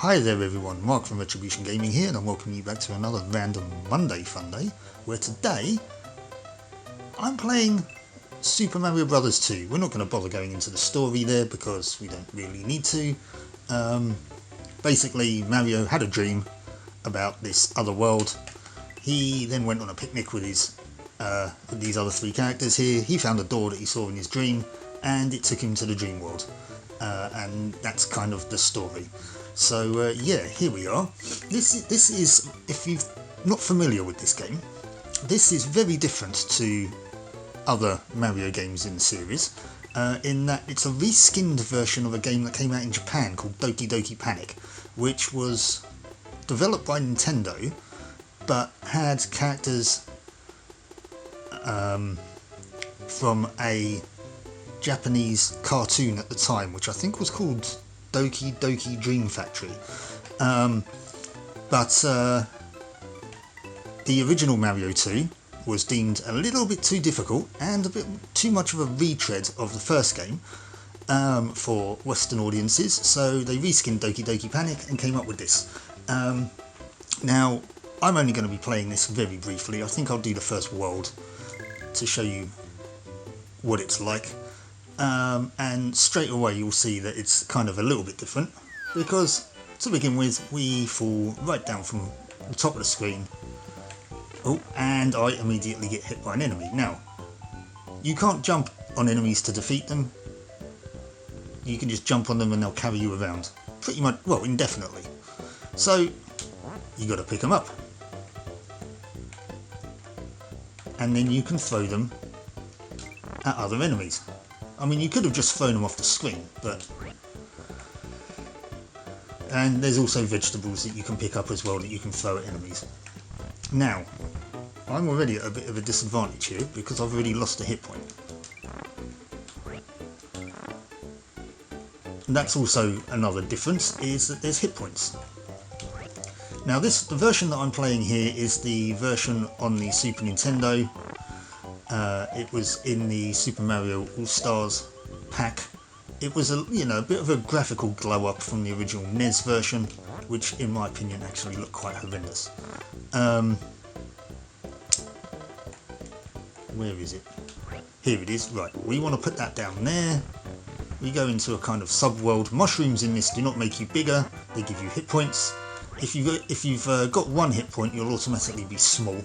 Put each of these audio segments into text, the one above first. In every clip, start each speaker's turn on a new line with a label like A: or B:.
A: Hi there everyone, Mark from Retribution Gaming here, and I'm welcoming you back to another random Monday Funday, where today I'm playing Super Mario Bros. 2. We're not going to bother going into the story there because we don't really need to. Basically, Mario had a dream about this other world. He then went on a picnic with these other three characters here. He found a door that he saw in his dream, and it took him to the dream world. And that's kind of the story. So yeah, here we are. This is, if you're not familiar with this game, this is very different to other Mario games in the series, in that it's a reskinned version of a game that came out in Japan called Doki Doki Panic, which was developed by Nintendo, but had characters from a Japanese cartoon at the time, which I think was called Doki Doki Dream Factory. But the original Mario 2 was deemed a little bit too difficult and a bit too much of a retread of the first game for Western audiences, so they reskinned Doki Doki Panic and came up with this. Now, I'm only going to be playing this very briefly. I think I'll do the first world to show you what it's like. And straight away you'll see that it's kind of a little bit different, because to begin with we fall right down from the top of the screen. Oh, and I immediately get hit by an enemy. Now, you can't jump on enemies to defeat them. You can just jump on them and they'll carry you around pretty much, well, indefinitely. So you got to pick them up, and then you can throw them at other enemies. I mean, you could have just thrown them off the screen, but... And there's also vegetables that you can pick up as well that you can throw at enemies. Now, I'm already at a bit of a disadvantage here because I've already lost a hit point. And that's also another difference, is that there's hit points. Now the version that I'm playing here is the version on the Super Nintendo. It was in the Super Mario All-Stars pack. It was a bit of a graphical glow up from the original NES version, which in my opinion actually looked quite horrendous. Where is it? Here it is. Right, we want to put that down there. We go into a kind of sub-world. Mushrooms in this do not make you bigger, they give you hit points. If you've got one hit point, you'll automatically be small.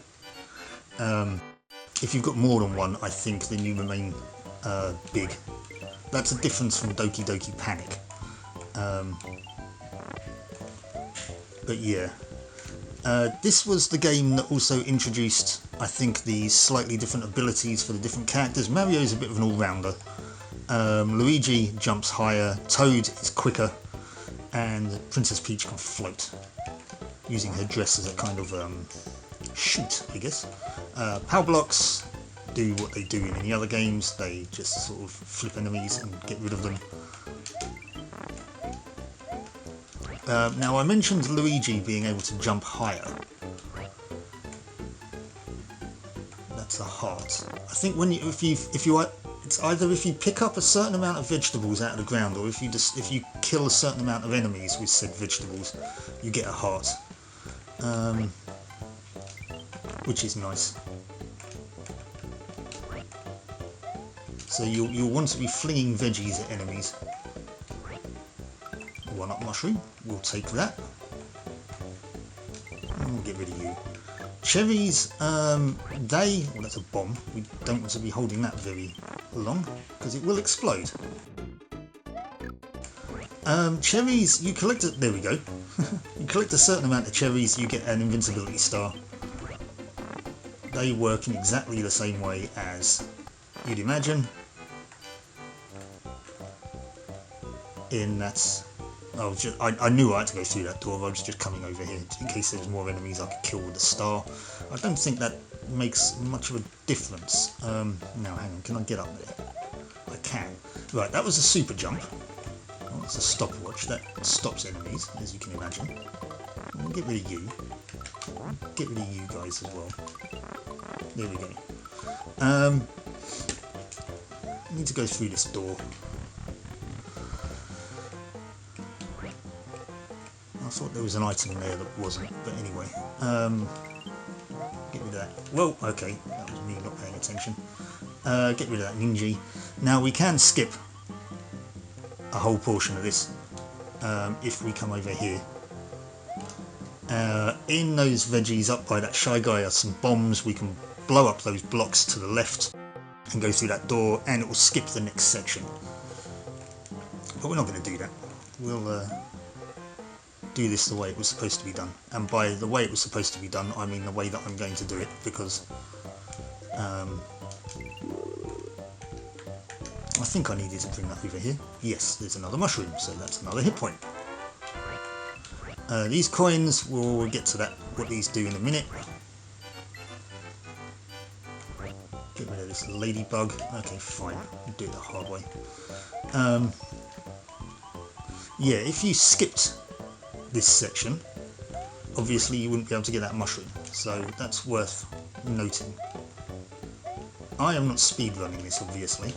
A: If you've got more than one, I think, then you remain big. That's a difference from Doki Doki Panic. But yeah. This was the game that also introduced, I think, the slightly different abilities for the different characters. Mario's a bit of an all-rounder. Luigi jumps higher, Toad is quicker, and Princess Peach can float, using her dress as a kind of chute, I guess. Power blocks do what they do in any other games. They just sort of flip enemies and get rid of them. Now I mentioned Luigi being able to jump higher. That's a heart. I think it's either if you pick up a certain amount of vegetables out of the ground, or if you kill a certain amount of enemies with said vegetables, you get a heart. Which is nice. So you'll want to be flinging veggies at enemies. One up mushroom, we'll take that. And we'll get rid of you. Cherries, well, that's a bomb. We don't want to be holding that very long because it will explode. Cherries, you collect it. There we go. You collect a certain amount of cherries, you get an invincibility star. They work in exactly the same way as you'd imagine. In that, I knew I had to go through that door. I was just coming over here in case there was more enemies I could kill with a star. I don't think that makes much of a difference. Now hang on, can I get up there? I can. Right, that was a super jump. Oh, it's a stopwatch that stops enemies, as you can imagine. We'll get rid of you. Get rid of you guys as well. There we go. I need to go through this door. I thought there was an item there that wasn't, but anyway. Get rid of that. Well, okay, that was me not paying attention. Get rid of that ninja. Now we can skip a whole portion of this if we come over here. In those veggies up by that shy guy are some bombs. We can blow up those blocks to the left and go through that door, and it will skip the next section. But we're not going to do that. We'll do this the way it was supposed to be done. And by the way it was supposed to be done, I mean the way that I'm going to do it, because I think I needed to bring that over here. Yes, there's another mushroom, so that's another hit point. These coins, we'll get to that, what these do in a minute. Get rid of this ladybug. Okay, fine, we'll do it the hard way. Yeah, if you skipped this section, obviously you wouldn't be able to get that mushroom, so that's worth noting. I am not speedrunning this, obviously.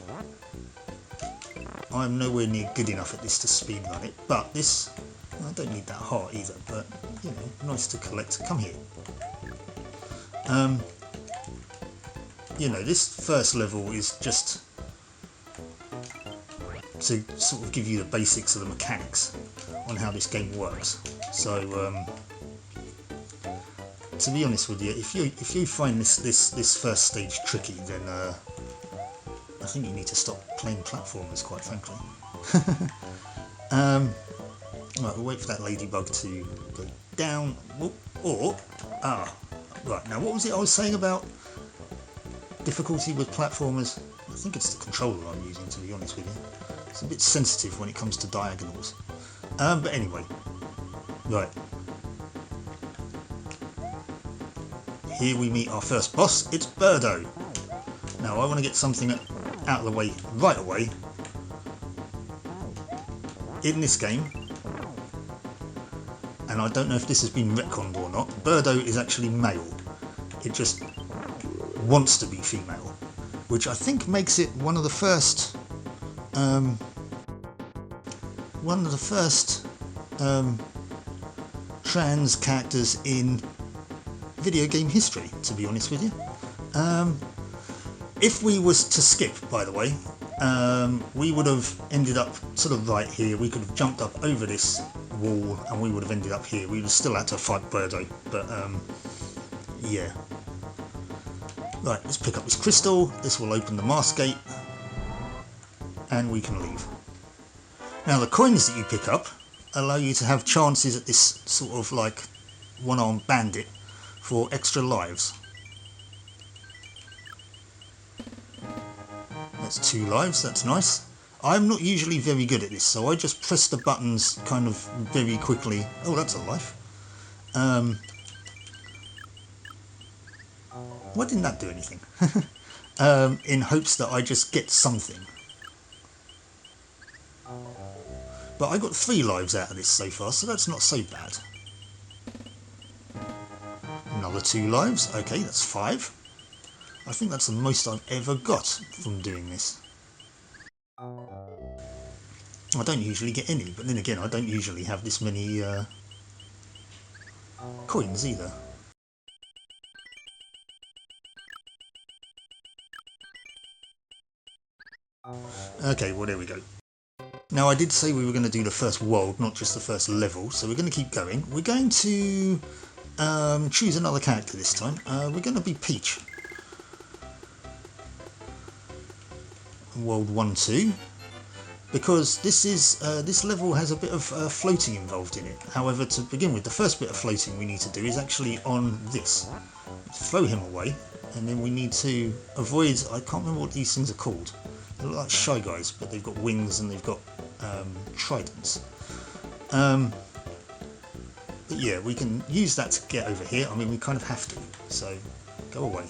A: I'm nowhere near good enough at this to speedrun it, but this, I don't need that heart either, but you know, nice to collect. Come here. You know, this first level is just to sort of give you the basics of the mechanics on how this game works. So to be honest with you, if you find this first stage tricky, then I think you need to stop playing platformers, quite frankly. Right, we'll wait for that ladybug to go down, right, now what was it I was saying about difficulty with platformers? I think it's the controller I'm using, to be honest with you. It's a bit sensitive when it comes to diagonals. But anyway, right. Here we meet our first boss. It's Birdo. Now I want to get something out of the way right away. In this game, and I don't know if this has been retconned or not, Birdo is actually male. It just wants to be female, which I think makes it one of the first trans characters in video game history, to be honest with you. If we was to skip, by the way, we would have ended up sort of right here. We could have jumped up over this wall and we would have ended up here. We would have still had to fight Birdo, but yeah. Right, let's pick up this crystal. This will open the mask gate and we can leave. Now the coins that you pick up allow you to have chances at this sort of like one-armed bandit for extra lives. That's 2 lives, that's nice. I'm not usually very good at this, so I just press the buttons kind of very quickly. Oh, that's a life. Why didn't that do anything? In hopes that I just get something. But I got 3 lives out of this so far, so that's not so bad. Another 2 lives, okay, that's 5. I think that's the most I've ever got from doing this. I don't usually get any, but then again I don't usually have this many coins either. Okay, well there we go. Now I did say we were going to do the first world, not just the first level, so we're going to keep going. We're going to choose another character this time. We're going to be Peach. World 1-2, because this level has a bit of floating involved in it. However, to begin with, the first bit of floating we need to do is actually on this. Throw him away, and then we need to avoid, I can't remember what these things are called. They look like Shy Guys, but they've got wings and they've got tridents. But yeah, we can use that to get over here. I mean, we kind of have to, so go away.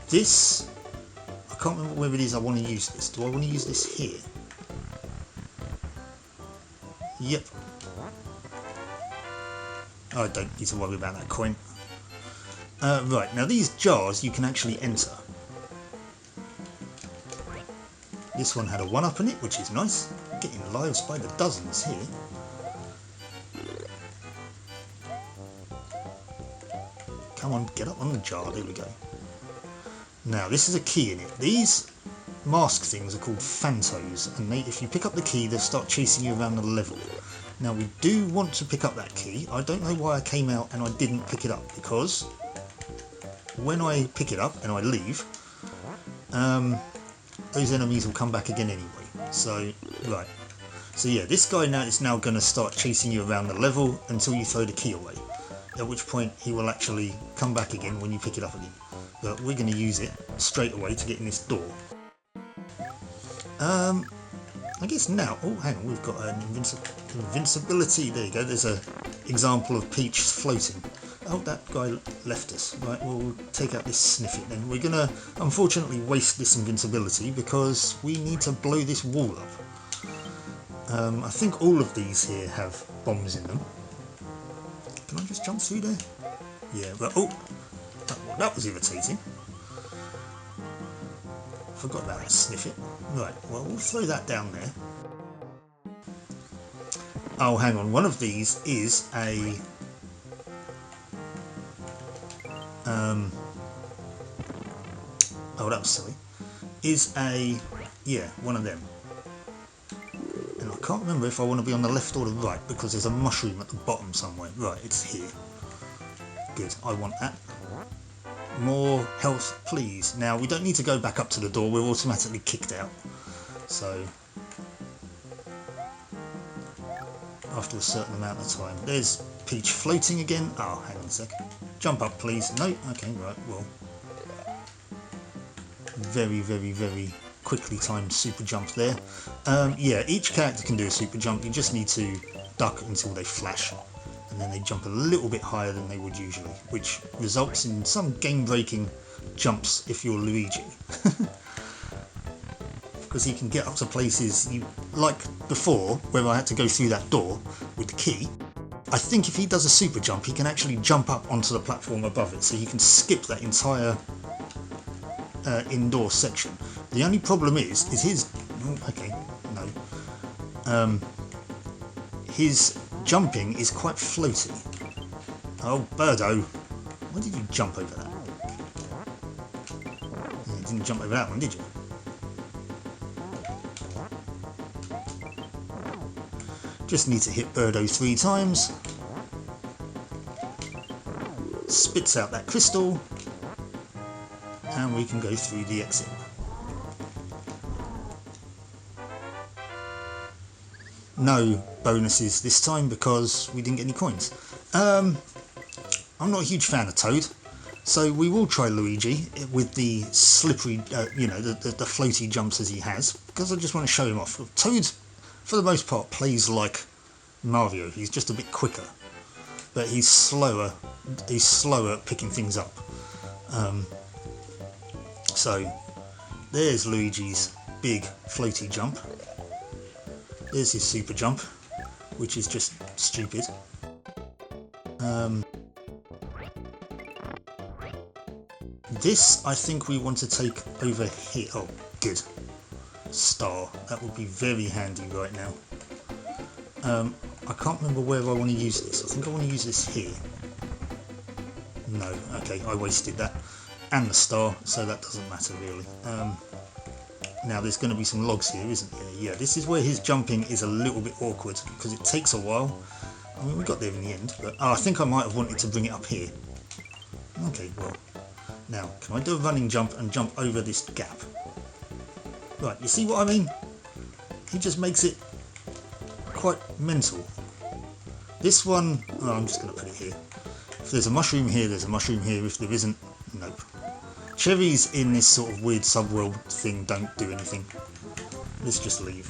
A: This, I can't remember where it is I want to use this. Do I want to use this here? Yep. I don't need to worry about that coin. Right, now these jars you can actually enter. This one had a 1-up in it, which is nice. Getting lives by the dozens here. Come on, get up on the jar. There we go. Now, this is a key in it. These mask things are called Phantos, and if you pick up the key, they'll start chasing you around the level. Now, we do want to pick up that key. I don't know why I came out and I didn't pick it up, because when I pick it up and I leave, those enemies will come back again anyway. So, right. So yeah, this guy is now going to start chasing you around the level until you throw the key away. At which point he will actually come back again when you pick it up again. But we're going to use it straight away to get in this door. I guess now, oh hang on, we've got an invincibility, there you go, there's an example of Peach floating. Oh, that guy left us. Right, well, we'll take out this sniffet then. We're going to, unfortunately, waste this invincibility because we need to blow this wall up. I think all of these here have bombs in them. Can I just jump through there? Yeah, but oh, that was irritating. Forgot about that sniffet. Right, well, we'll throw that down there. Oh, hang on, one of these is a... oh, that was silly. Is a... yeah, one of them. And I can't remember if I want to be on the left or the right, because there's a mushroom at the bottom somewhere. Right, it's here. Good, I want that. More health, please. Now, we don't need to go back up to the door, we're automatically kicked out. So, after a certain amount of time. There's Peach floating again. Oh, hang on a sec. Jump up, please. No, okay, right, well. Very, very, very quickly timed super jump there. Yeah, each character can do a super jump. You just need to duck until they flash. And then they jump a little bit higher than they would usually, which results in some game-breaking jumps if you're Luigi. Because he can get up to places like before, where I had to go through that door with the key. I think if he does a super jump, he can actually jump up onto the platform above it, so he can skip that entire indoor section. The only problem is his... oh, okay, no. His jumping is quite floaty. Oh, Birdo, why did you jump over that? You didn't jump over that one, did you? Just need to hit Birdo 3 times. Spits out that crystal. And we can go through the exit. No bonuses this time because we didn't get any coins. I'm not a huge fan of Toad, so we will try Luigi with the slippery, you know, the floaty jumps as he has, because I just want to show him off. Toad, for the most part, plays like Mario. He's just a bit quicker, but he's slower. He's slower at picking things up. So there's Luigi's big floaty jump. There's his super jump, which is just stupid. This I think we want to take over here. Oh, good. Star. That would be very handy right now. I can't remember where I want to use this. I think I want to use this here. No, okay, I wasted that. And the star, so that doesn't matter really. Now there's going to be some logs here, isn't there? Yeah, this is where his jumping is a little bit awkward because it takes a while. I mean, we got there in the end, but I think I might have wanted to bring it up here. Okay, well, now can I do a running jump and jump over this gap? Right, you see what I mean? He just makes it quite mental. This one, oh, I'm just going to put it here. If there's a mushroom here, there's a mushroom here. If there isn't, nope. Cherries in this sort of weird subworld thing don't do anything. Let's just leave.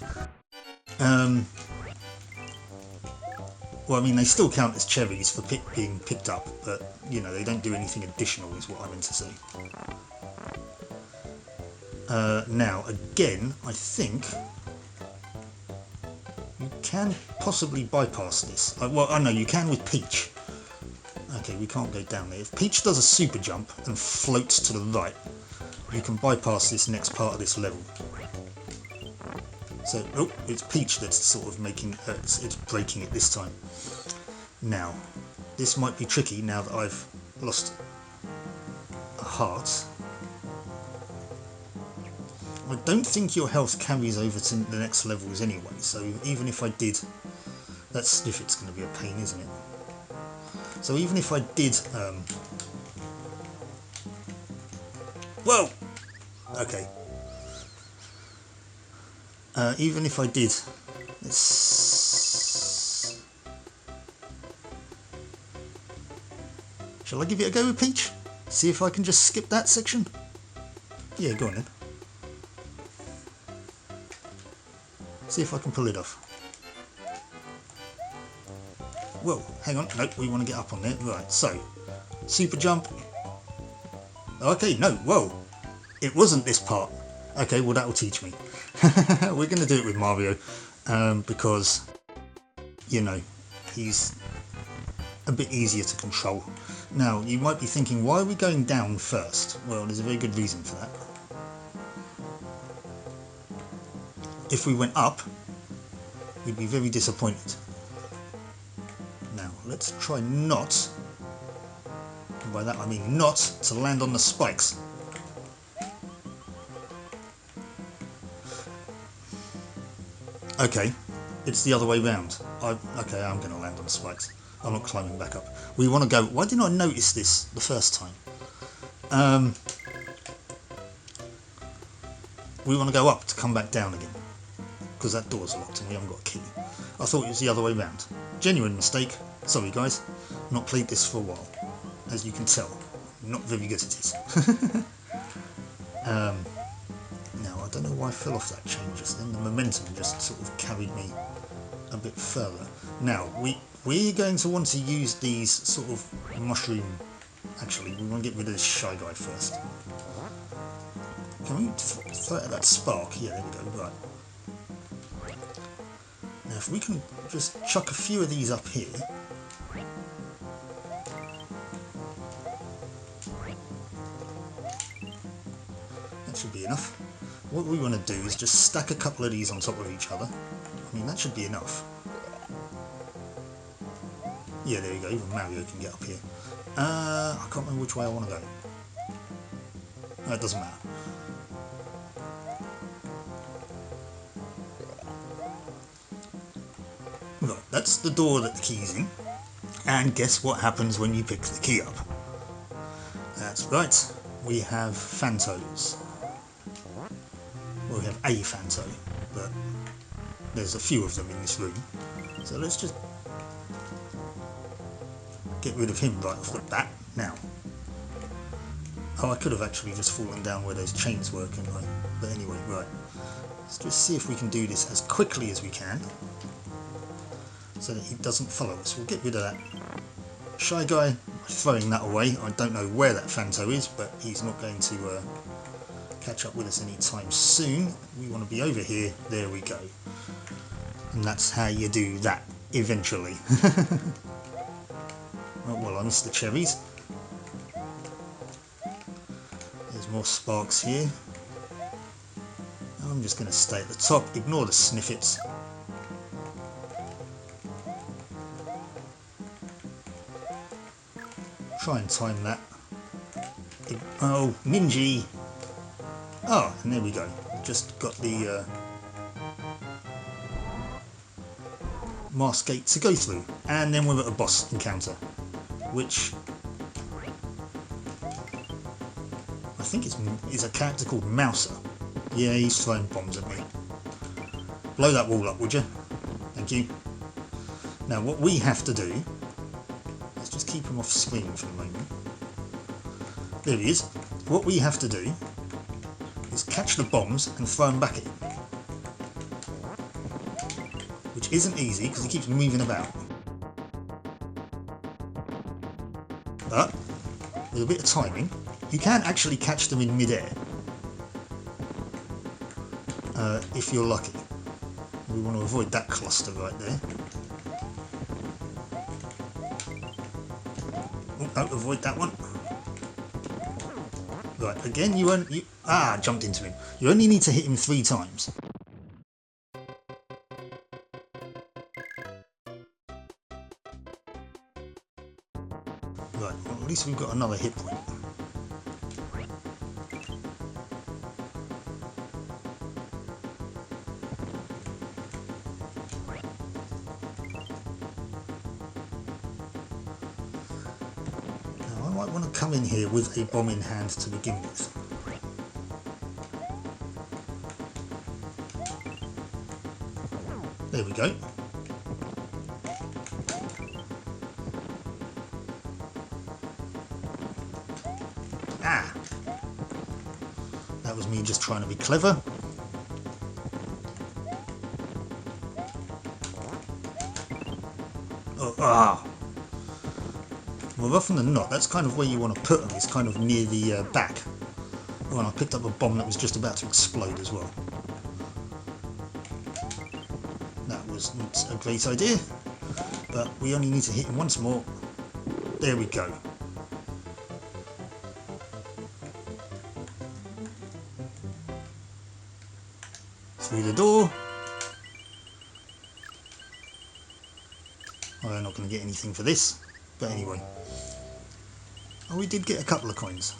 A: Well, I mean, they still count as cherries for being picked up, but, you know, they don't do anything additional is what I meant to say. Now, again, I think you can possibly bypass this. Well, I know you can with Peach. Okay, we can't go down there. If Peach does a super jump and floats to the right, you can bypass this next part of this level. So, oh, it's Peach that's sort of making, it's breaking it this time. Now, this might be tricky now that I've lost a heart. I don't think your health carries over to the next levels anyway, so even if I did, that sniff, it's going to be a pain, isn't it? So even if I did, whoa! Okay. Even if I did, shall I give it a go with Peach? See if I can just skip that section? Yeah, go on then. See if I can pull it off. Whoa, hang on. Nope, we want to get up on there. Right, so, super jump. Okay, no, whoa. It wasn't this part. Okay, well that'll teach me. We're going to do it with Mario, because, you know, he's a bit easier to control. Now, you might be thinking, why are we going down first? Well, there's a very good reason for that. If we went up, we'd be very disappointed. Now, let's try not, and by that I mean not, to land on the spikes. Okay, it's the other way round. Okay, I'm going to land on the spikes. I'm not climbing back up. We want to go... Why didn't I notice this the first time? We want to go up to come back down again, because that door's locked and we haven't got a key. I thought it was the other way round. Genuine mistake. Sorry guys, not played this for a while. As you can tell, I'm not very good at it. Now, I don't know why I fell off that chain just then. The momentum just sort of carried me a bit further. Now, we're going to want to use these sort of mushroom... Actually, we want to get rid of this Shy Guy first. Can we throw it at that spark? Yeah, there we go, right. Now, if we can just chuck a few of these up here... That should be enough. What we want to do is just stack a couple of these on top of each other. I mean, that should be enough. Yeah, there you go, even Mario can get up here. I can't remember which way I want to go. No, it doesn't matter. Right, that's the door that the key's in. And guess what happens when you pick the key up? That's right, we have Phantos. Well, we have a Phanto, but there's a few of them in this room. So let's just get rid of him right off the bat now. Oh, I could have actually just fallen down where those chains were, couldn't I? But anyway, right. Let's just see if we can do this as quickly as we can, so that he doesn't follow us. We'll get rid of that Shy Guy, throwing that away. I don't know where that Phanto is, but he's not going to catch up with us anytime soon. We want to be over here. There we go. And that's how you do that, eventually. Oh, well, I missed the cherries. There's more sparks here. I'm just going to stay at the top, ignore the sniffets. Try and time that. Oh, Ninja! Oh, and there we go. Just got the mask gate to go through. And then we're at a boss encounter, which I think is a character called Mouser. Yeah, he's throwing bombs at me. Blow that wall up, would you? Thank you. Now what we have to do, let's just keep him off screen for the moment. There he is. What we have to do is catch the bombs and throw them back at him. Which isn't easy because he keeps moving about. But with a bit of timing, you can actually catch them in mid-air. If you're lucky. We want to avoid that cluster right there. Oh, no, avoid that one. Right, again, jumped into him. You only need to hit him 3 times. Right, well, at least we've got another hit point. Now I might want to come in here with a bomb in hand to begin with. There we go. Ah! That was me just trying to be clever. Oh, ah! Well, often than not, that's kind of where you want to put them. It's kind of near the back. Oh, and I picked up a bomb that was just about to explode as well. That wasn't a great idea, but we only need to hit him once more. There we go. Through the door. Well, I'm not going to get anything for this, but anyway. Oh, we did get a couple of coins.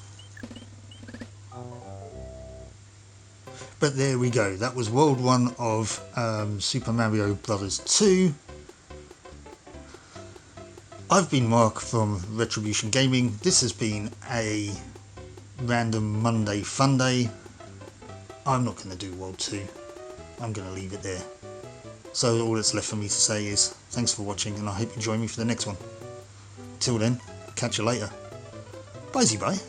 A: But there we go. That was World 1 of Super Mario Bros. 2. I've been Mark from Retribution Gaming. This has been a random Monday Funday. I'm not going to do World 2. I'm going to leave it there. So all that's left for me to say is thanks for watching, and I hope you join me for the next one. Till then, catch you later. Bye-bye.